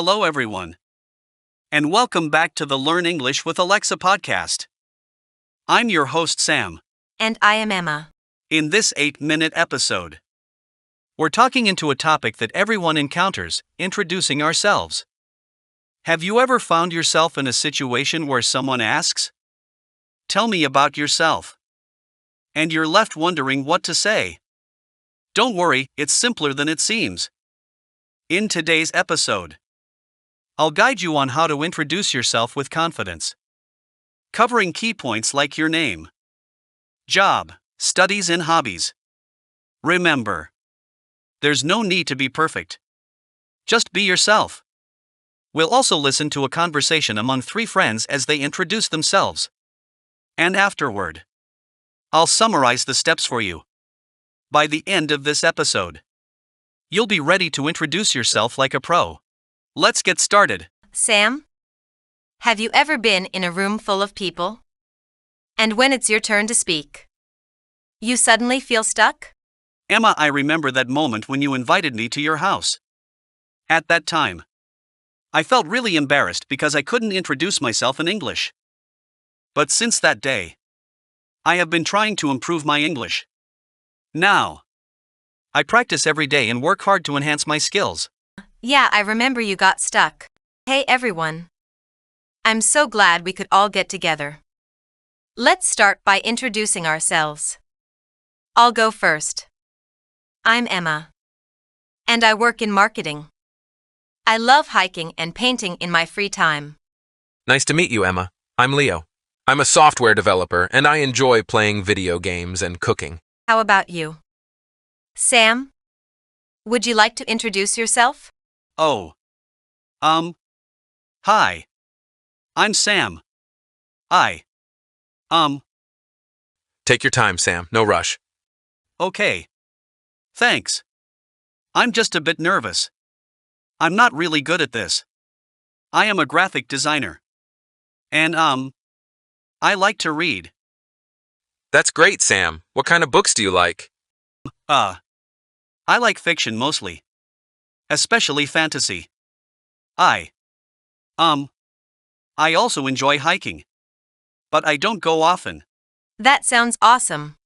Hello, everyone, and welcome back to the Learn English with Alexa podcast. I'm your host, Sam. And I am Emma. In this 8-minute episode, we're talking into a topic that everyone encounters: introducing ourselves. Have you ever found yourself in a situation where someone asks, "Tell me about yourself," and you're left wondering what to say? Don't worry, it's simpler than it seems. In today's episode, I'll guide you on how to introduce yourself with confidence, covering key points like your name, job, studies, and hobbies. Remember, there's no need to be perfect. Just be yourself. We'll also listen to a conversation among three friends as they introduce themselves. And afterward, I'll summarize the steps for you. By the end of this episode, you'll be ready to introduce yourself like a pro. Let's get started. Sam, have you ever been in a room full of people? And when it's your turn to speak, you suddenly feel stuck? Emma, I remember that moment when you invited me to your house. At that time, I felt really embarrassed because I couldn't introduce myself in English. But since that day, I have been trying to improve my English. Now, I practice every day and work hard to enhance my skills. Yeah, I remember you got stuck. Hey everyone. I'm so glad we could all get together. Let's start by introducing ourselves. I'll go first. I'm Emma. And I work in marketing. I love hiking and painting in my free time. Nice to meet you, Emma. I'm Leo. I'm a software developer, and I enjoy playing video games and cooking. How about you? Sam, would you like to introduce yourself? Oh. Hi. I'm Sam. Take your time, Sam. No rush. Okay. Thanks. I'm just a bit nervous. I'm not really good at this. I am a graphic designer. And, I like to read. That's great, Sam. What kind of books do you like? I like fiction mostly. Especially fantasy. I also enjoy hiking. But I don't go often. That sounds awesome.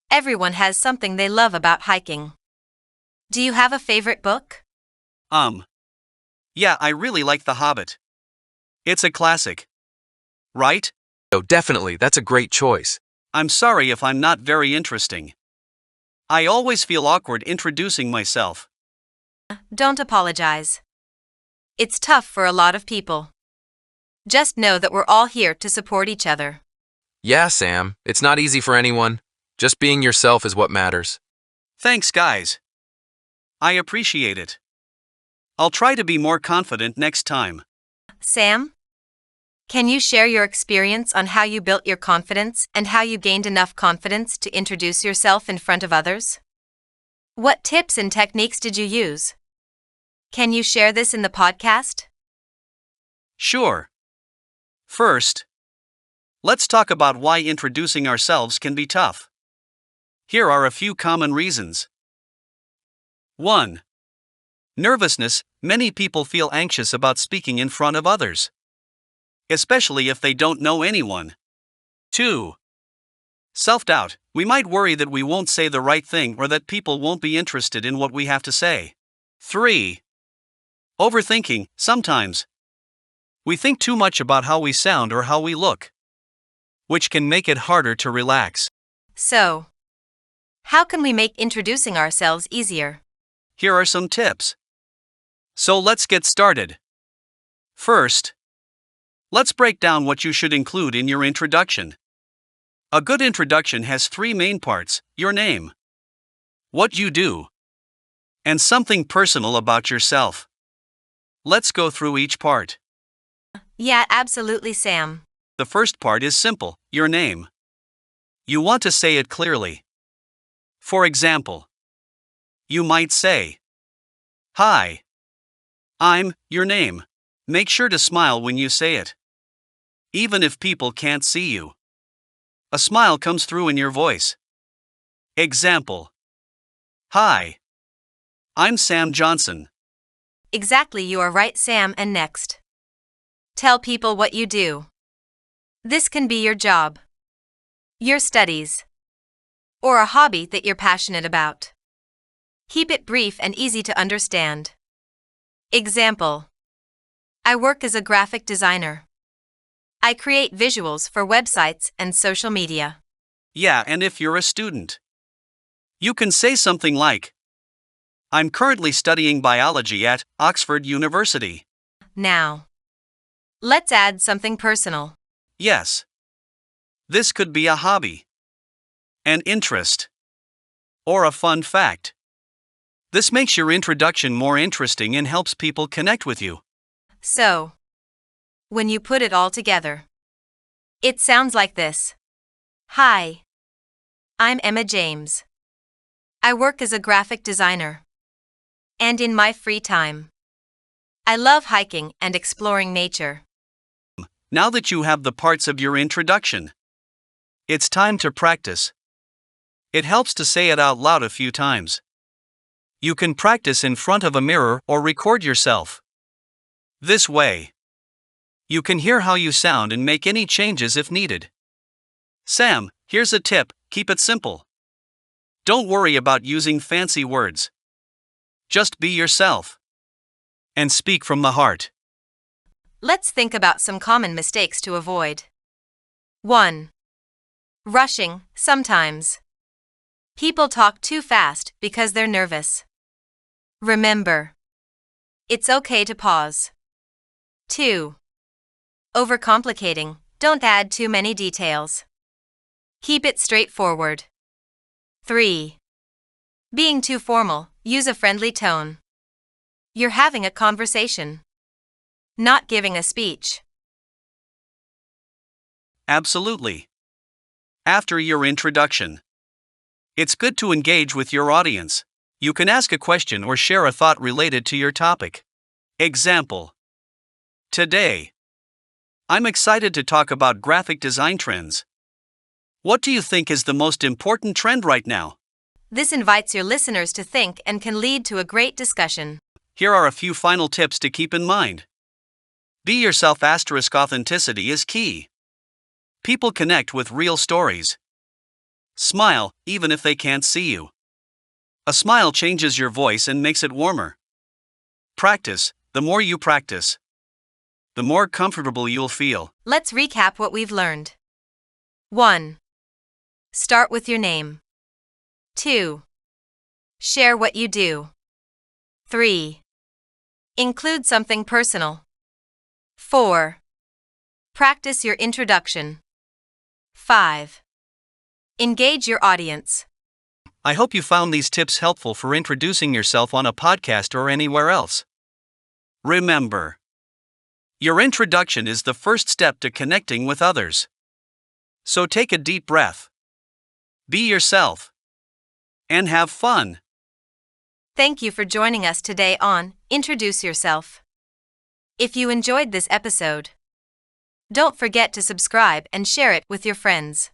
Everyone has something they love about hiking. Do you have a favorite book? Yeah, I really like The Hobbit. It's a classic. Right? Oh, definitely. That's a great choice. I'm sorry if I'm not very interesting. I always feel awkward introducing myself. Don't apologize. It's tough for a lot of people. Just know that we're all here to support each other. Yeah, Sam. It's not easy for anyone. Just being yourself is what matters. Thanks, guys. I appreciate it. I'll try to be more confident next time. Sam, can you share your experience on how you built your confidence and how you gained enough confidence to introduce yourself in front of others? What tips and techniques did you use? Can you share this in the podcast? Sure. First, let's talk about why introducing ourselves can be tough. Here are a few common reasons. 1. Nervousness. Many people feel anxious about speaking in front of others, especially if they don't know anyone. 2. Self-doubt. We might worry that we won't say the right thing or that people won't be interested in what we have to say. 3. Overthinking. Sometimes we think too much about how we sound or how we look, which can make it harder to relax. So, how can we make introducing ourselves easier? Here are some tips. So let's get started. First, let's break down what you should include in your introduction. A good introduction has 3 main parts: your name, what you do, and something personal about yourself. Let's go through each part. Yeah, absolutely, Sam. The first part is simple: your name. You want to say it clearly. For example, you might say, "Hi, I'm," your name. Make sure to smile when you say it, even if people can't see you. A smile comes through in your voice. Example: Hi, I'm Sam Johnson. Exactly, you are right, Sam. And next, tell people what you do. This can be your job, your studies, or a hobby that you're passionate about. Keep it brief and easy to understand. Example: I work as a graphic designer. I create visuals for websites and social media. Yeah, and if you're a student, you can say something like, I'm currently studying biology at Oxford University. Now, let's add something personal. Yes. This could be a hobby, an interest, or a fun fact. This makes your introduction more interesting and helps people connect with you. So, when you put it all together, it sounds like this. Hi, I'm Emma James. I work as a graphic designer. And in my free time, I love hiking and exploring nature. Now that you have the parts of your introduction, it's time to practice. It helps to say it out loud a few times. You can practice in front of a mirror or record yourself. This way, you can hear how you sound and make any changes if needed. Sam, here's a tip: keep it simple. Don't worry about using fancy words. Just be yourself and speak from the heart. Let's think about some common mistakes to avoid. 1. Rushing. Sometimes people talk too fast because they're nervous. Remember, it's okay to pause. 2. Overcomplicating. Don't add too many details. Keep it straightforward. 3. Being too formal. Use a friendly tone. You're having a conversation, not giving a speech. Absolutely. After your introduction, it's good to engage with your audience. You can ask a question or share a thought related to your topic. Example: Today, I'm excited to talk about graphic design trends. What do you think is the most important trend right now? This invites your listeners to think and can lead to a great discussion. Here are a few final tips to keep in mind. Be yourself. Authenticity is key. People connect with real stories. Smile, even if they can't see you. A smile changes your voice and makes it warmer. Practice. The more you practice, the more comfortable you'll feel. Let's recap what we've learned. 1. Start with your name. 2. Share what you do. 3. Include something personal. 4. Practice your introduction. 5. Engage your audience. I hope you found these tips helpful for introducing yourself on a podcast or anywhere else. Remember, your introduction is the first step to connecting with others. So take a deep breath. Be yourself. And have fun. Thank you for joining us today on Introduce Yourself. If you enjoyed this episode, don't forget to subscribe and share it with your friends.